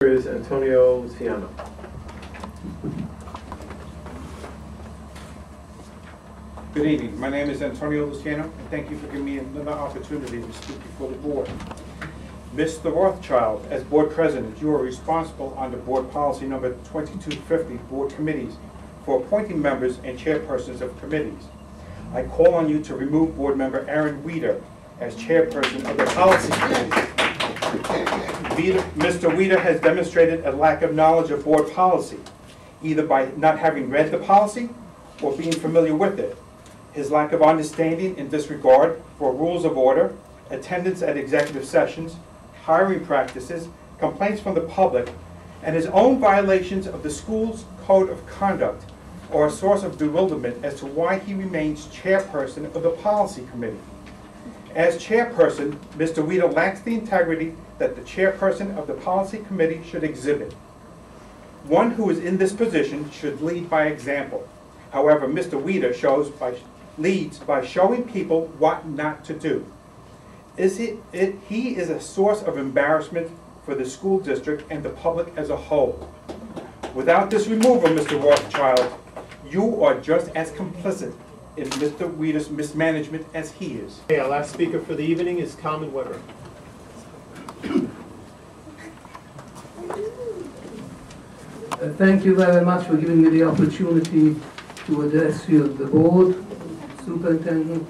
Is Antonio Luciano. Good evening. My name is Antonio Luciano, and thank you for giving me another opportunity to speak before the board. Mr. Rothschild, as board president, you are responsible under board policy number 2250, board committees, for appointing members and chairpersons of committees. I call on you to remove board member Aaron Weeder as chairperson of the policy committee. Mr. Weeder has demonstrated a lack of knowledge of board policy, either by not having read the policy or being familiar with it. His lack of understanding and disregard for rules of order, attendance at executive sessions, hiring practices, complaints from the public, and his own violations of the school's code of conduct are a source of bewilderment as to why he remains chairperson of the policy committee. As chairperson, Mr. Weeder lacks the integrity that the chairperson of the policy committee should exhibit. One who is in this position should lead by example. However, Mr. Weeder leads by showing people what not to do. He is a source of embarrassment for the school district and the public as a whole. Without this removal, Mr. Rothschild, you are just as complicit in Mr. Weeder's mismanagement as he is. Okay, our last speaker for the evening is Kalmen Weber. Thank you very much for giving me the opportunity to address you, the board, superintendent,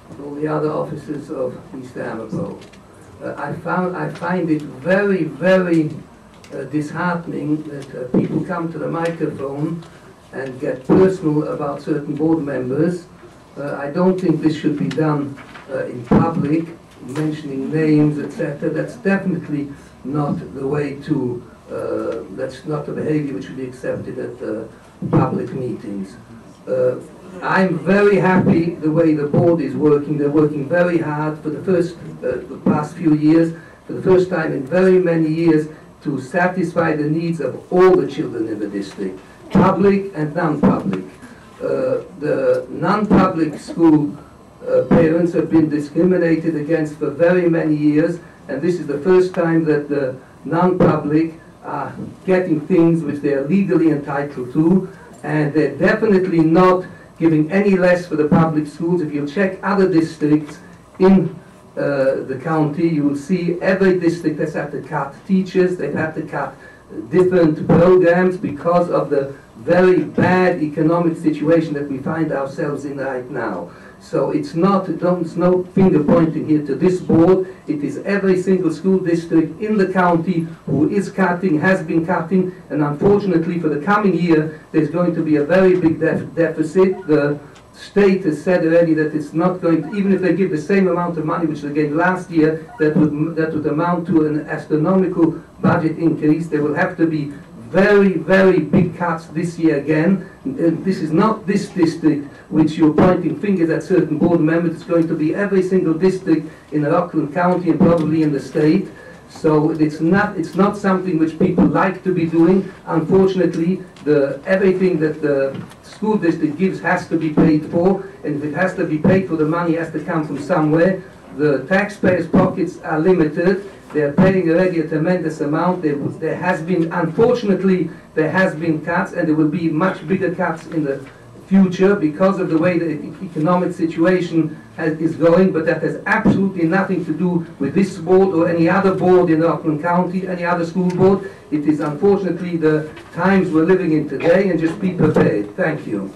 and all the other officers of Preserve Ramapo. I find it very, very disheartening that people come to the microphone and get personal about certain board members. I don't think this should be done in public, mentioning names, etc. That's definitely not the way to, that's not the behavior which should be accepted at public meetings. I'm very happy the way the board is working. They're working very hard for the past few years, for the first time in very many years, to satisfy the needs of all the children in the district, public and non-public. The non-public school parents have been discriminated against for very many years, and this is the first time that the non-public are getting things which they are legally entitled to, and they're definitely not giving any less for the public schools. If you check other districts in the county, you will see every district has had to cut teachers, they've had to cut different programs because of the very bad economic situation that we find ourselves in right now. So it's no finger pointing here to this board. It is every single school district in the county who is cutting, has been cutting, and unfortunately for the coming year there's going to be a very big deficit. The state has said already that it's not going to, even if they give the same amount of money which they gave last year, that would amount to an astronomical budget increase. There will have to be very, very big cuts this year again. And this is not this district which you're pointing fingers at certain board members. It's going to be every single district in Rockland County and probably in the state. So it's not something which people like to be doing. Unfortunately, everything that the school district gives has to be paid for, and if it has to be paid for, the money has to come from somewhere. The taxpayers' pockets are limited. They're paying already a tremendous amount. There has been, unfortunately, there has been cuts, and there will be much bigger cuts in the future because of the way the economic situation is going, but that has absolutely nothing to do with this board or any other board in Rockland County, any other school board. It is unfortunately the times we're living in today, and just be prepared. Thank you.